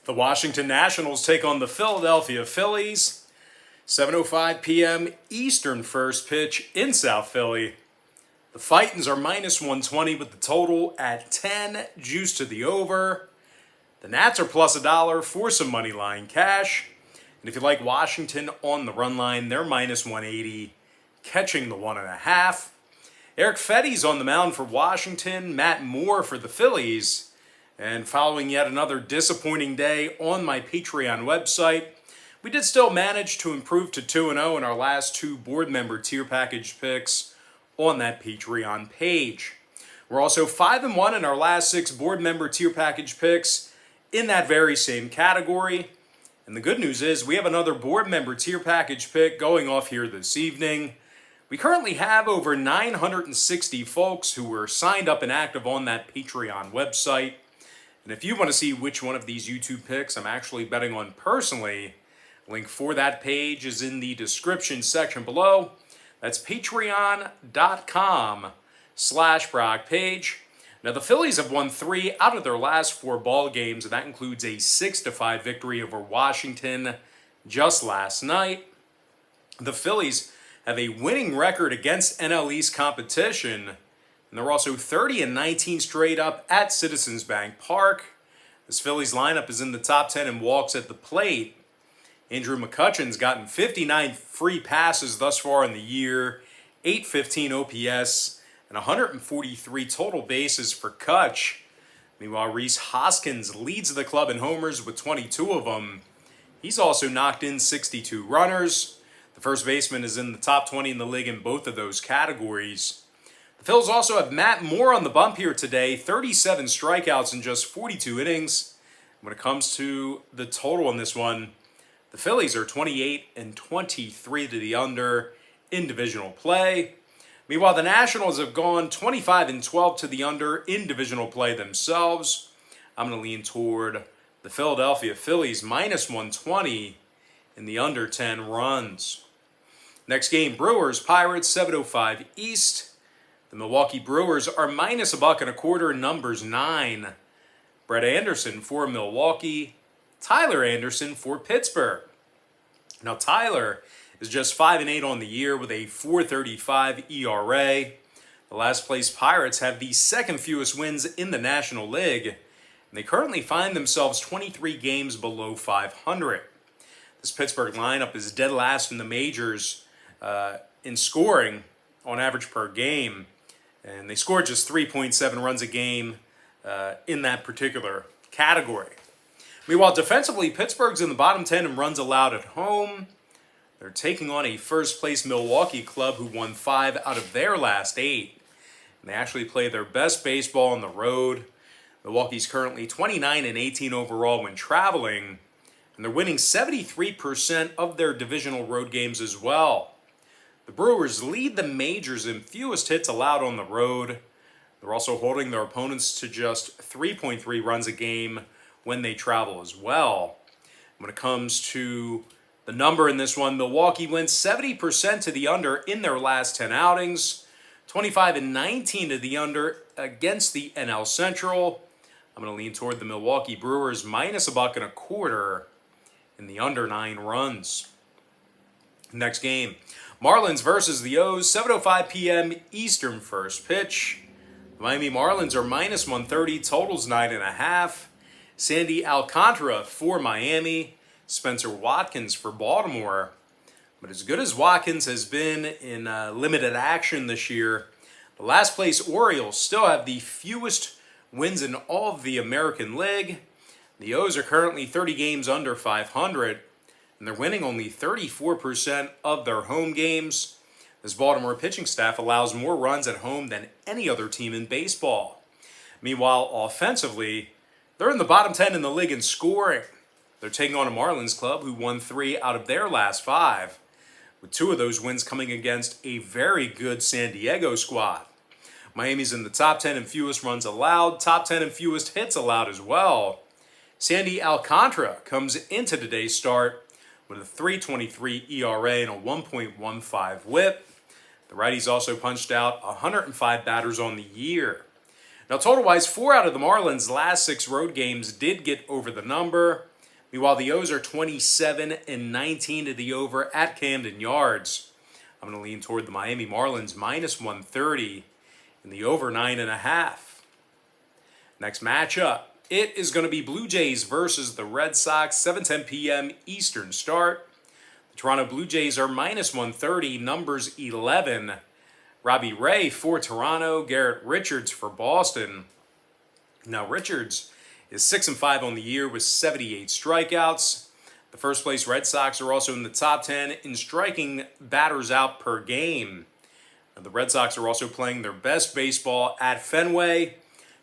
The Washington Nationals take on the Philadelphia Phillies. 7:05 p.m. Eastern first pitch in South Philly. The Fightins are minus 120 with the total at 10, juice to the over. The Nats are plus $1 for some money line cash. And if you like Washington on the run line, they're minus 180, catching the 1.5. Eric Fetty's on the mound for Washington, Matt Moore for the Phillies. And following yet another disappointing day on my Patreon website, we did still manage to improve to 2-0 in our last two board member tier package picks on that Patreon page. We're also 5-1 in our last 6 board member tier package picks in that very same category. And the good news is we have another board member tier package pick going off here this evening. We currently have over 960 folks who were signed up and active on that Patreon website. And if you want to see which one of these YouTube picks I'm actually betting on personally, link for that page is in the description section below. That's patreon.com/BrockPage. Now the Phillies have won 3 out of their last 4 ball games, and that includes a 6-5 victory over Washington just last night. The Phillies have a winning record against NL East competition, and they're also 30-19 straight up at Citizens Bank Park. This Phillies lineup is in the top 10 in walks at the plate. Andrew McCutchen's gotten 59 free passes thus far in the year, 815 OPS, and 143 total bases for Kutch. Meanwhile, Rhys Hoskins leads the club in homers with 22 of them. He's also knocked in 62 runners. The first baseman is in the top 20 in the league in both of those categories. The Phils also have Matt Moore on the bump here today, 37 strikeouts in just 42 innings. When it comes to the total on this one, the Phillies are 28-23 to the under in divisional play. Meanwhile, the Nationals have gone 25-12 to the under in divisional play themselves. I'm going to lean toward the Philadelphia Phillies minus 120 in the under 10 runs. Next game, Brewers Pirates 7:05 East. The Milwaukee Brewers are minus $1.25, numbers 9. Brett Anderson for Milwaukee, Tyler Anderson for Pittsburgh. Now Tyler is just 5-8 on the year with a 4.35 ERA. The last place Pirates have the second fewest wins in the National League, and they currently find themselves 23 games below 500. This Pittsburgh lineup is dead last in the majors in scoring on average per game, and they score just 3.7 runs a game in that particular category. Meanwhile, defensively, Pittsburgh's in the bottom 10 in runs allowed at home. They're taking on a first-place Milwaukee club who won 5 out of their last 8. And they actually play their best baseball on the road. Milwaukee's currently 29-18 overall when traveling, and they're winning 73% of their divisional road games as well. The Brewers lead the majors in fewest hits allowed on the road. They're also holding their opponents to just 3.3 runs a game when they travel as well. When it comes to the number in this one, Milwaukee went 70% to the under in their last 10 outings, 25-19 to the under against the NL Central. I'm going to lean toward the Milwaukee Brewers minus $1.25 in the under 9 runs. Next game, Marlins versus the O's, 7:05 p.m. Eastern first pitch. The Miami Marlins are minus 130, totals 9.5. Sandy Alcantara for Miami, Spencer Watkins for Baltimore. But as good as Watkins has been in limited action this year, the last place Orioles still have the fewest wins in all of the American League. The O's are currently 30 games under 500, and they're winning only 34% of their home games. This Baltimore pitching staff allows more runs at home than any other team in baseball. Meanwhile, offensively, they're in the bottom 10 in the league in scoring. They're taking on a Marlins club who won 3 out of their last 5, with 2 of those wins coming against a very good San Diego squad. Miami's in the top 10 in fewest runs allowed, top 10 in fewest hits allowed as well. Sandy Alcantara comes into today's start with a 3.23 ERA and a 1.15 whip. The righties also punched out 105 batters on the year. Now, total-wise, 4 out of the Marlins' last 6 road games did get over the number. Meanwhile, the O's are 27-19 to the over at Camden Yards. I'm going to lean toward the Miami Marlins minus 130 in the over 9.5. Next matchup, it is going to be Blue Jays versus the Red Sox, 7:10 p.m. Eastern start. The Toronto Blue Jays are minus 130, numbers 11. Robbie Ray for Toronto, Garrett Richards for Boston. Now Richards is 6-5 on the year with 78 strikeouts. The first place Red Sox are also in the top 10 in striking batters out per game. Now, the Red Sox are also playing their best baseball at Fenway,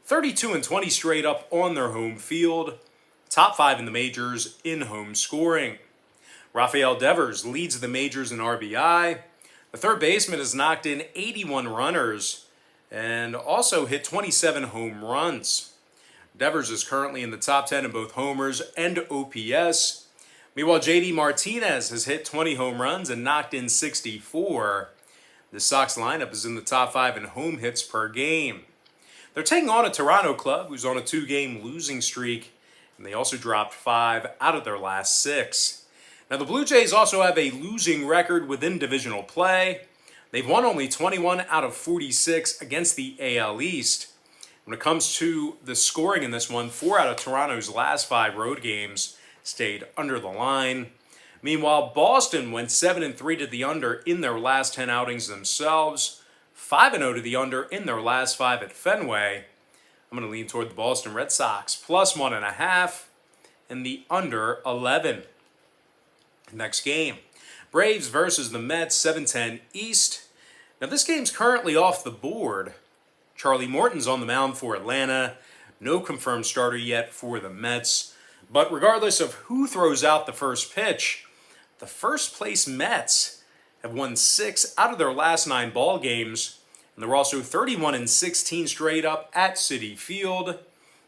32-20 straight up on their home field, top 5 in the majors in home scoring. Rafael Devers leads the majors in RBI. The third baseman has knocked in 81 runners and also hit 27 home runs. Devers is currently in the top 10 in both homers and OPS. Meanwhile, JD Martinez has hit 20 home runs and knocked in 64. The Sox lineup is in the top 5 in home hits per game. They're taking on a Toronto club who's on a 2-game losing streak, and they also dropped 5 out of their last 6. Now, the Blue Jays also have a losing record within divisional play. They've won only 21 out of 46 against the AL East. When it comes to the scoring in this one, 4 out of Toronto's last 5 road games stayed under the line. Meanwhile, Boston went 7-3 to the under in their last 10 outings themselves, 5-0 to the under in their last 5 at Fenway. I'm going to lean toward the Boston Red Sox plus 1.5 and the under 11. Next game, Braves versus the Mets, 7:10 East. Now this game's currently off the board. Charlie Morton's on the mound for Atlanta. No confirmed starter yet for the Mets. But regardless of who throws out the first pitch, the first place Mets have won 6 out of their last 9 ball games, and they're also 31-16 straight up at Citi Field.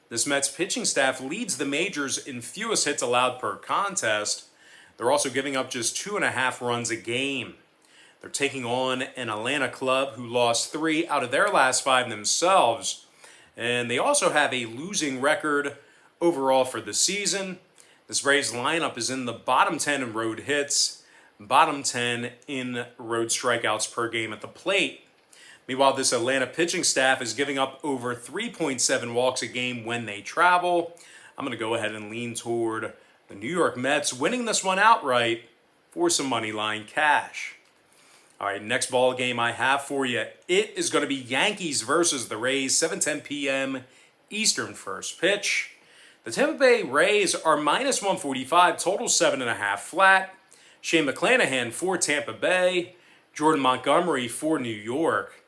This Mets pitching staff leads the majors in fewest hits allowed per contest. They're also giving up just 2.5 runs a game. They're taking on an Atlanta club who lost 3 out of their last 5 themselves. And they also have a losing record overall for the season. This Braves lineup is in the bottom 10 in road hits, bottom 10 in road strikeouts per game at the plate. Meanwhile, this Atlanta pitching staff is giving up over 3.7 walks a game when they travel. I'm going to go ahead and lean toward the New York Mets winning this one outright for some money line cash. All right, next ball game I have for you. It is going to be Yankees versus the Rays, 7:10 p.m. Eastern first pitch. The Tampa Bay Rays are minus 145, total 7.5 flat. Shane McClanahan for Tampa Bay. Jordan Montgomery for New York.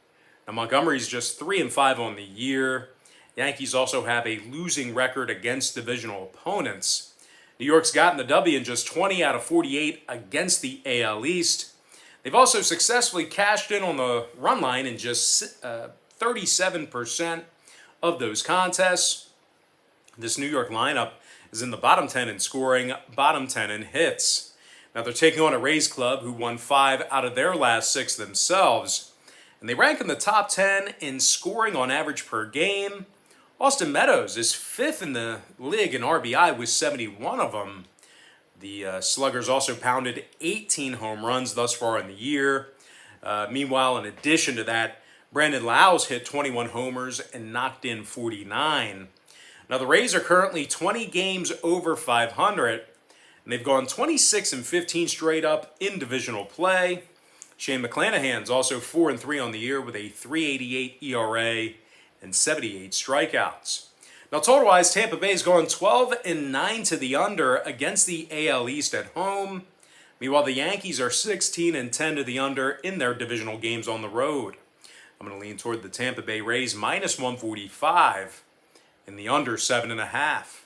Now Montgomery's just 3-5 on the year. Yankees also have a losing record against divisional opponents. New York's gotten the W in just 20 out of 48 against the AL East. They've also successfully cashed in on the run line in just 37% of those contests. This New York lineup is in the bottom 10 in scoring, bottom 10 in hits. Now they're taking on a Rays club who won 5 out of their last 6 themselves. And they rank in the top 10 in scoring on average per game. Austin Meadows is 5th in the league in RBI with 71 of them. The Sluggers also pounded 18 home runs thus far in the year. Meanwhile, in addition to that, Brandon Lau's hit 21 homers and knocked in 49. Now, the Rays are currently 20 games over 500, and they've gone 26-15 straight up in divisional play. Shane McClanahan's also 4-3 on the year with a 3.88 ERA and 78 strikeouts. Now, total-wise, Tampa Bay's gone 12-9 to the under against the AL East at home. Meanwhile, the Yankees are 16-10 to the under in their divisional games on the road. I'm going to lean toward the Tampa Bay Rays minus 145 in the under 7.5.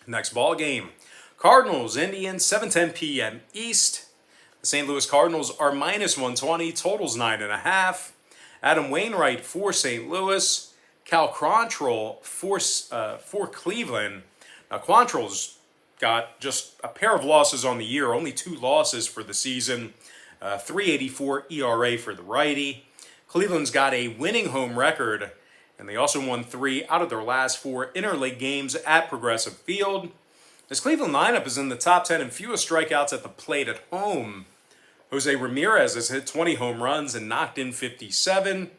Next ball game, Cardinals, Indians, 7:10 p.m. East. The St. Louis Cardinals are minus 120, totals 9.5. Adam Wainwright for St. Louis. Cal Quantrill for Cleveland. Now, Quantrill's got just a pair of losses on the year, only 2 losses for the season, 3.84 ERA for the righty. Cleveland's got a winning home record, and they also won 3 out of their last 4 interleague games at Progressive Field. This Cleveland lineup is in the top 10 in fewest strikeouts at the plate at home. Jose Ramirez has hit 20 home runs and knocked in 57.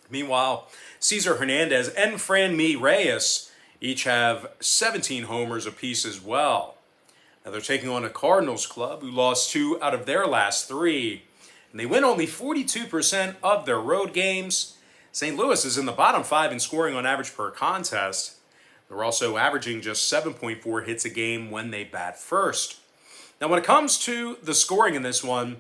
Meanwhile, Cesar Hernandez and Franmil Reyes each have 17 homers apiece as well. Now they're taking on a Cardinals club who lost 2 out of their last 3. And they win only 42% of their road games. St. Louis is in the bottom 5 in scoring on average per contest. They're also averaging just 7.4 hits a game when they bat first. Now when it comes to the scoring in this one,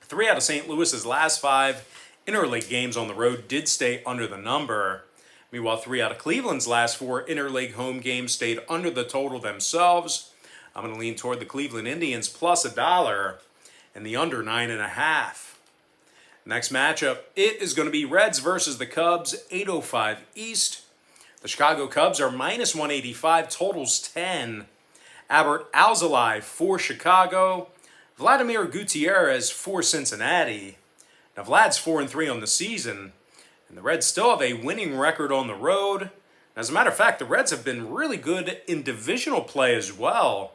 3 out of St. Louis's last 5 interleague games on the road did stay under the number. Meanwhile, 3 out of Cleveland's last 4 interleague home games stayed under the total themselves. I'm going to lean toward the Cleveland Indians plus $1 and the under 9.5. Next matchup, it is going to be Reds versus the Cubs, 8:05 East. The Chicago Cubs are minus 185, totals 10. Albert Alzolay for Chicago. Vladimir Gutierrez for Cincinnati. Now Vlad's 4-3 on the season, and the Reds still have a winning record on the road. As a matter of fact, the Reds have been really good in divisional play as well.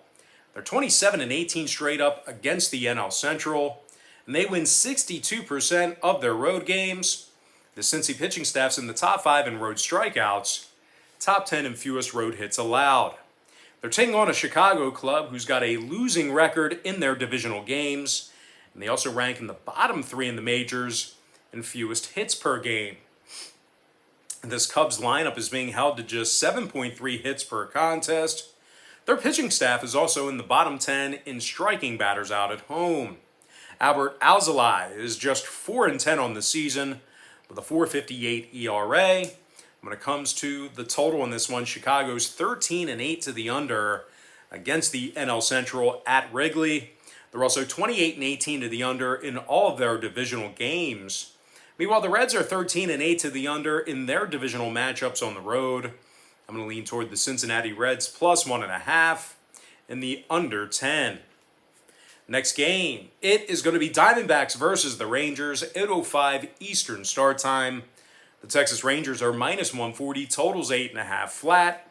They're 27-18 straight up against the NL Central, and they win 62% of their road games. The Cincy pitching staff's in the top 5 in road strikeouts, top 10 in fewest road hits allowed. They're taking on a Chicago club who's got a losing record in their divisional games, and they also rank in the bottom 3 in the majors in fewest hits per game. This Cubs lineup is being held to just 7.3 hits per contest. Their pitching staff is also in the bottom 10 in striking batters out at home. Albert Alzolay is just 4-10 on the season with a 4.58 ERA. When it comes to the total in this one, Chicago's 13-8 to the under against the NL Central at Wrigley. They're also 28-18 to the under in all of their divisional games. Meanwhile, the Reds are 13-8 to the under in their divisional matchups on the road. I'm going to lean toward the Cincinnati Reds plus 1.5 and the under 10. Next game, it is going to be Diamondbacks versus the Rangers, 8:05 Eastern start time. The Texas Rangers are minus 140, totals 8.5 flat.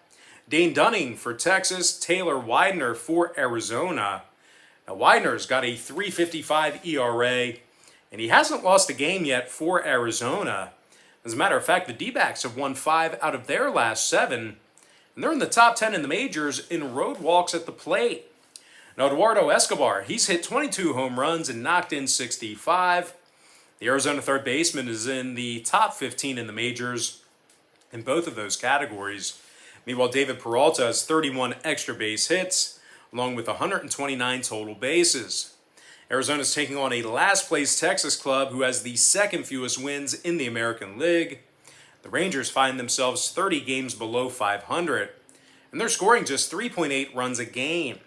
Dane Dunning for Texas, Taylor Widener for Arizona. Now Widener's got a 3.55 ERA, and he hasn't lost a game yet for Arizona. As a matter of fact, the D-backs have won 5 out of their last 7, and they're in the top 10 in the majors in road walks at the plate. Now Eduardo Escobar, he's hit 22 home runs and knocked in 65. The Arizona third baseman is in the top 15 in the majors in both of those categories. Meanwhile, David Peralta has 31 extra base hits, along with 129 total bases. Arizona's taking on a last-place Texas club who has the second fewest wins in the American League. The Rangers find themselves 30 games below 500, and they're scoring just 3.8 runs a game.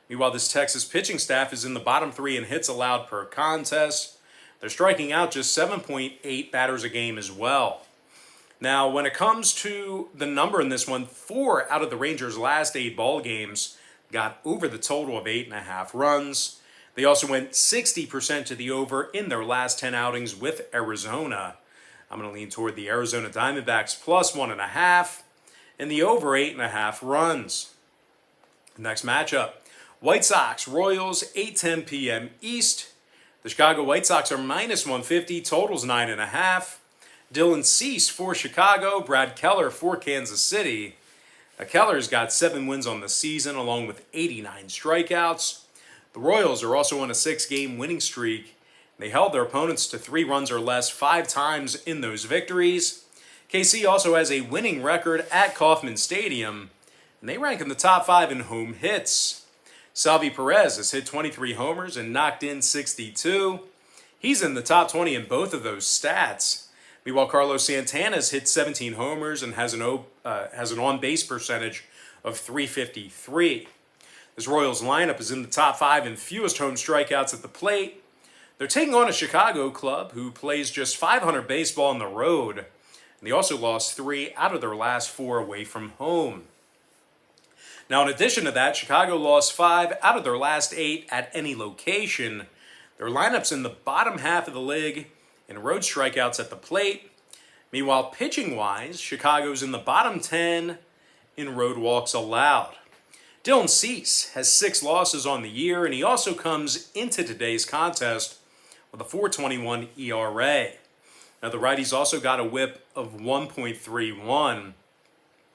Meanwhile, this Texas pitching staff is in the bottom 3 in hits allowed per contest. They're striking out just 7.8 batters a game as well. Now, when it comes to the number in this one, 4 out of the Rangers' last 8 ball games got over the total of 8.5 runs. They also went 60% to the over in their last 10 outings with Arizona. I'm going to lean toward the Arizona Diamondbacks plus 1.5 and the over 8.5 runs. Next matchup, White Sox, Royals, 8:10 p.m. East. The Chicago White Sox are minus 150, totals 9.5. Dylan Cease for Chicago, Brad Keller for Kansas City. Now, Keller's got 7 wins on the season along with 89 strikeouts. The Royals are also on a 6-game winning streak. They held their opponents to 3 runs or less 5 times in those victories. KC also has a winning record at Kauffman Stadium, and they rank in the top 5 in home hits. Salvi Perez has hit 23 homers and knocked in 62. He's in the top 20 in both of those stats. Meanwhile, Carlos Santana's hit 17 homers and has an on-base percentage of .353. This Royals lineup is in the top 5 in fewest home strikeouts at the plate. They're taking on a Chicago club who plays just .500 baseball on the road, and they also lost 3 out of their last 4 away from home. Now, in addition to that, Chicago lost 5 out of their last 8 at any location. Their lineup's in the bottom half of the league in road strikeouts at the plate. Meanwhile, pitching-wise, Chicago's in the bottom 10 in road walks allowed. Dylan Cease has 6 losses on the year, and he also comes into today's contest with a 4.21 ERA. Now, the righties also got a whip of 1.31. And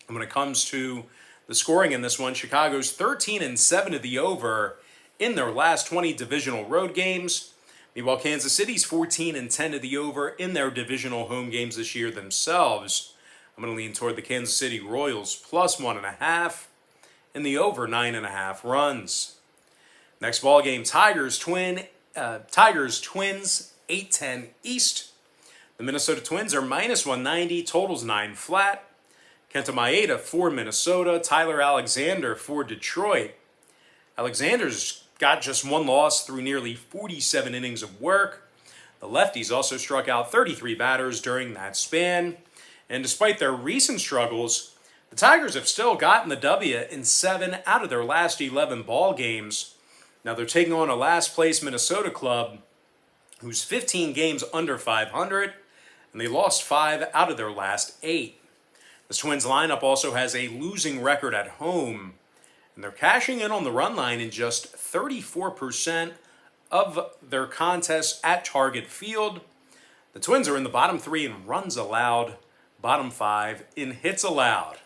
when it comes to the scoring in this one, Chicago's 13-7 to the over in their last 20 divisional road games. Meanwhile, Kansas City's 14-10 to the over in their divisional home games this year themselves. I'm going to lean toward the Kansas City Royals plus 1.5 in the over 9.5 runs. Next ball game, Tigers Twins 8:10 East. The Minnesota Twins are minus 190, totals 9 flat. Kenta Maeda for Minnesota, Tyler Alexander for Detroit. Alexander's got just 1 loss through nearly 47 innings of work. The lefties also struck out 33 batters during that span. And despite their recent struggles, the Tigers have still gotten the W in 7 out of their last 11 ball games. Now they're taking on a last-place Minnesota club who's 15 games under 500, and they lost 5 out of their last 8. The Twins lineup also has a losing record at home, and they're cashing in on the run line in just 34% of their contests at Target Field. The Twins are in the bottom 3 in runs allowed, bottom 5 in hits allowed.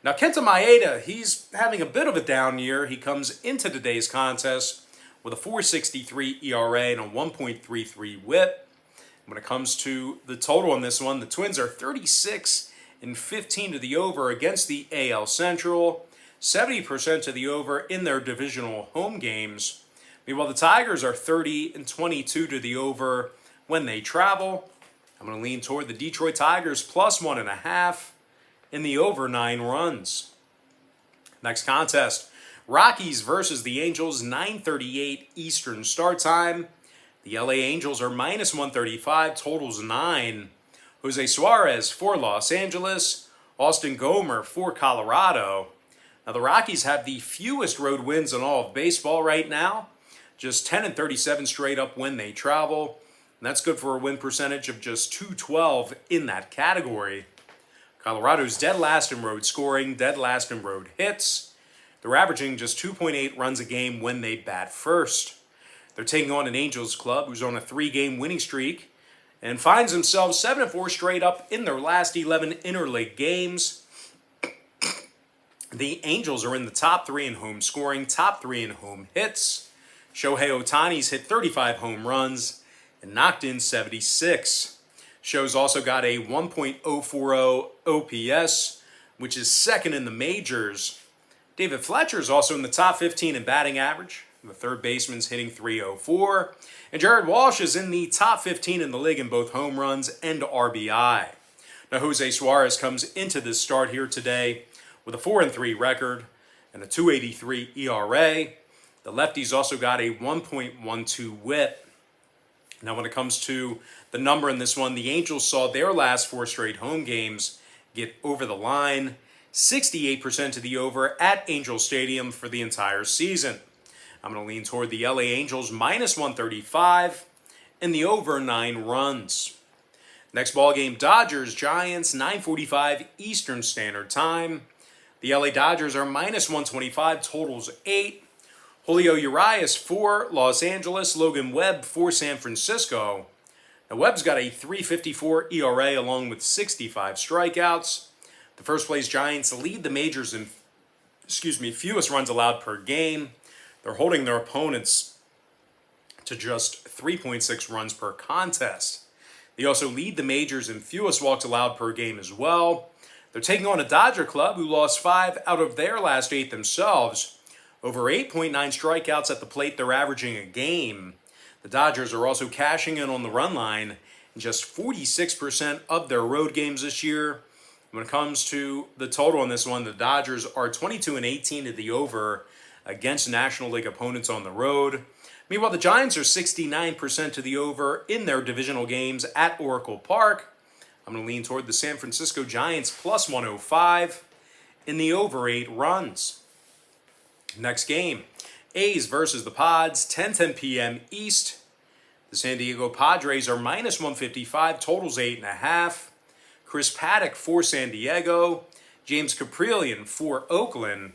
Now, Kenta Maeda, he's having a bit of a down year. He comes into today's contest with a 4.63 ERA and a 1.33 whip. When it comes to the total on this one, the Twins are 36-15 to the over against the AL Central, 70% to the over in their divisional home games. Meanwhile, the Tigers are 30-22 to the over when they travel. I'm going to lean toward the Detroit Tigers plus 1.5 in the over 9 runs. Next contest, Rockies versus the Angels, 9:38 Eastern start time. The LA Angels are minus 135, totals 9. Jose Suarez for Los Angeles, Austin Gomer for Colorado. Now the Rockies have the fewest road wins in all of baseball right now, just 10-37 straight up when they travel. And that's good for a win percentage of just .212 in that category. Colorado's dead last in road scoring, dead last in road hits. They're averaging just 2.8 runs a game when they bat first. They're taking on an Angels club who's on a 3-game winning streak and finds themselves 7-4 straight up in their last 11 interleague games. The Angels are in the top 3 in home scoring, top 3 in home hits. Shohei Ohtani's hit 35 home runs and knocked in 76. Sho's also got a 1.040 OPS, which is second in the majors. David Fletcher is also in the top 15 in batting average. The third baseman's hitting .304. And Jared Walsh is in the top 15 in the league in both home runs and RBI. Now, Jose Suarez comes into this start here today with a 4-3 record and a 2.83 ERA. The lefties also got a 1.12 whip. Now, when it comes to the number in this one, the Angels saw their last 4 straight home games get over the line, 68% to the over at Angel Stadium for the entire season. I'm going to lean toward the LA Angels minus 135 and the over 9 runs. Next ball game, Dodgers Giants, 9:45 Eastern Standard Time. The LA Dodgers are minus 125, totals 8. Julio Urias for Los Angeles, Logan Webb for San Francisco. Now Webb's got a 3.54 ERA along with 65 strikeouts. The first place Giants lead the majors in, fewest runs allowed per game. They're holding their opponents to just 3.6 runs per contest. They also lead the majors in fewest walks allowed per game as well. They're taking on a Dodger club who lost 5 out of their last 8 themselves. Over 8.9 strikeouts at the plate, they're averaging a game. The Dodgers are also cashing in on the run line in just 46% of their road games this year. When it comes to the total on this one, the Dodgers are 22-18 to the over against National League opponents on the road. Meanwhile, the Giants are 69% to the over in their divisional games at Oracle Park. I'm going to lean toward the San Francisco Giants plus 105 in the over 8 runs. Next game, A's versus the Pods, 10:10 p.m. East. The San Diego Padres are minus 155, totals 8.5. Chris Paddock for San Diego, James Caprillion for Oakland.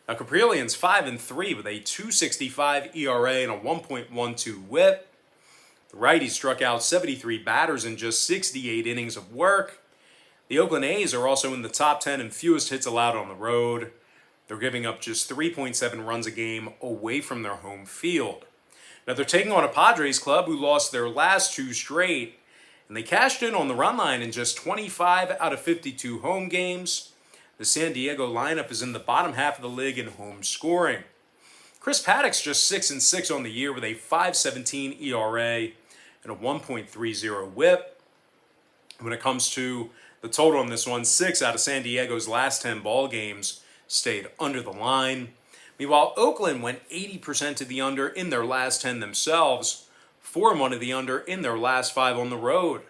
Now, Caprillian's 5-3 with a 2.65 ERA and a 1.12 WHIP. The righty struck out 73 batters in just 68 innings of work. The Oakland A's are also in the top 10 in fewest hits allowed on the road. They're giving up just 3.7 runs a game away from their home field. Now, they're taking on a Padres club who lost their last 2 straight, and they cashed in on the run line in just 25 out of 52 home games. The San Diego lineup is in the bottom half of the league in home scoring. Chris Paddock's just 6-6 on the year with a 5.17 ERA and a 1.30 WHIP. When it comes to the total on this one, 6 out of San Diego's last 10 ball games stayed under the line. Meanwhile, Oakland went 80% to the under in their last 10 themselves, 4-1 to the under in their last 5 on the road.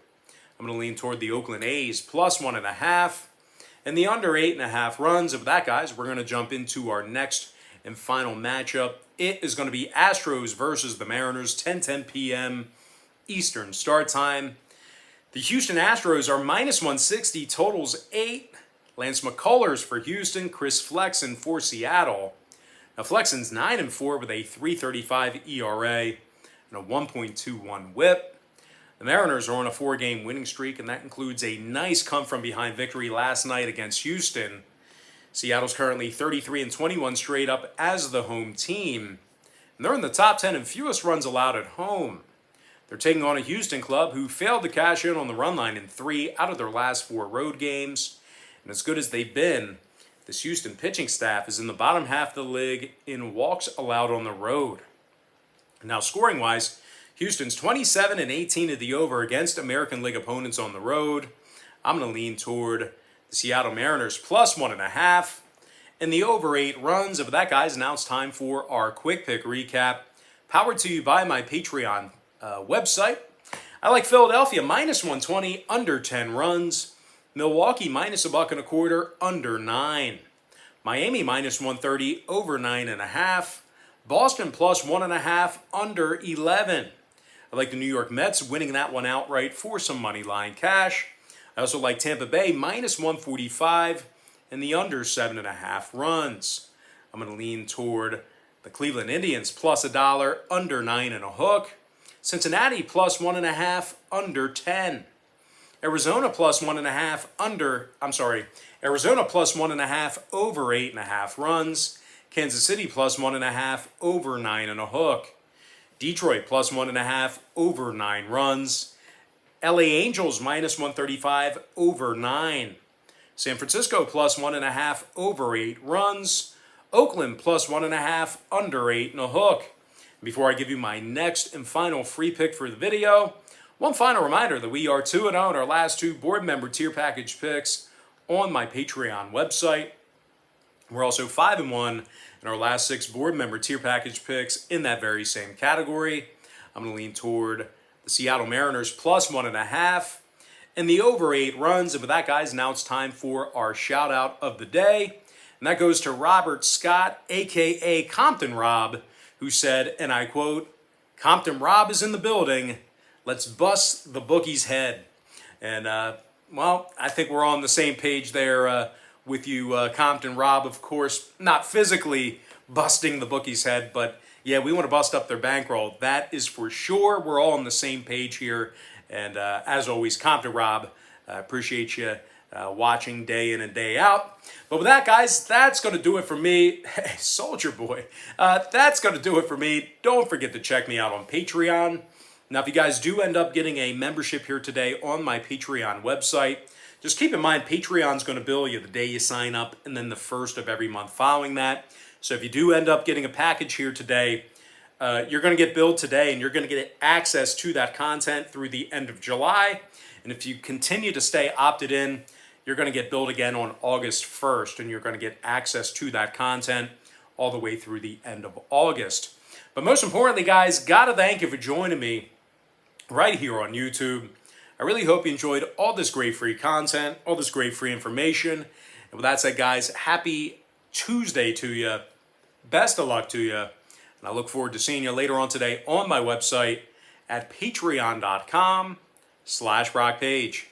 I'm going to lean toward the Oakland A's plus 1.5. And the under 8.5 runs. Of that, guys, we're going to jump into our next and final matchup. It is going to be Astros versus the Mariners, 10:10 p.m. Eastern start time. The Houston Astros are minus 160, totals 8. Lance McCullers for Houston, Chris Flexen for Seattle. Now, Flexen's 9-4 with a 3.35 ERA and a 1.21 WHIP. The Mariners are on a 4-game winning streak, and that includes a nice come-from-behind victory last night against Houston. Seattle's currently 33-21 straight up as the home team, and they're in the top 10 in fewest runs allowed at home. They're taking on a Houston club who failed to cash in on the run line in 3 out of their last 4 road games, and as good as they've been, this Houston pitching staff is in the bottom half of the league in walks allowed on the road. Now, scoring-wise, Houston's 27-18 to the over against American League opponents on the road. I'm going to lean toward the Seattle Mariners plus 1.5. And the over 8 runs. Of that, guys, now it's time for our quick pick recap. Powered to you by my Patreon website. I like Philadelphia minus 120, under 10 runs. Milwaukee minus $1.25, under 9. Miami minus 130, over 9.5. Boston plus 1.5, under 11. I like the New York Mets winning that one outright for some money line cash. I also like Tampa Bay minus 145 and the under 7.5 runs. I'm going to lean toward the Cleveland Indians plus $1, under 9.5. Cincinnati plus 1.5, under 10. Arizona plus 1.5, Arizona plus 1.5, over 8.5 runs. Kansas City plus 1.5, over 9.5. Detroit plus 1.5, over 9 runs. LA Angels minus 135, over 9. San Francisco plus 1.5, over 8 runs. Oakland plus 1.5, under 8.5. Before I give you my next and final free pick for the video, one final reminder that we are 2-0 in our last 2 board member tier package picks on my Patreon website. We're also 5-1 in our last 6 board member tier package picks in that very same category. I'm going to lean toward the Seattle Mariners plus 1.5 and the over 8 runs. And with that, guys, now it's time for our shout out of the day. And that goes to Robert Scott, a.k.a. Compton Rob, who said, and I quote, "Compton Rob is in the building. Let's bust the bookie's head." And, well, I think we're on the same page there with you, Compton Rob. Of course, not physically busting the bookie's head, but yeah, we want to bust up their bankroll. That is for sure. We're all on the same page here. And as always, Compton Rob, appreciate you watching day in and day out. But with that, guys, that's going to do it for me. Hey, Soldier Boy, that's going to do it for me. Don't forget to check me out on Patreon. Now, if you guys do end up getting a membership here today on my Patreon website, just keep in mind Patreon's going to bill you the day you sign up and then the first of every month following that. So if you do end up getting a package here today, you're going to get billed today and you're going to get access to that content through the end of July. And if you continue to stay opted in, you're going to get billed again on August 1st, and you're going to get access to that content all the way through the end of August. But most importantly, guys, gotta thank you for joining me right here on YouTube. I really hope you enjoyed all this great free content, all this great free information. And with that said, guys, happy Tuesday to you. Best of luck to you. And I look forward to seeing you later on today on my website at patreon.com/RockPage.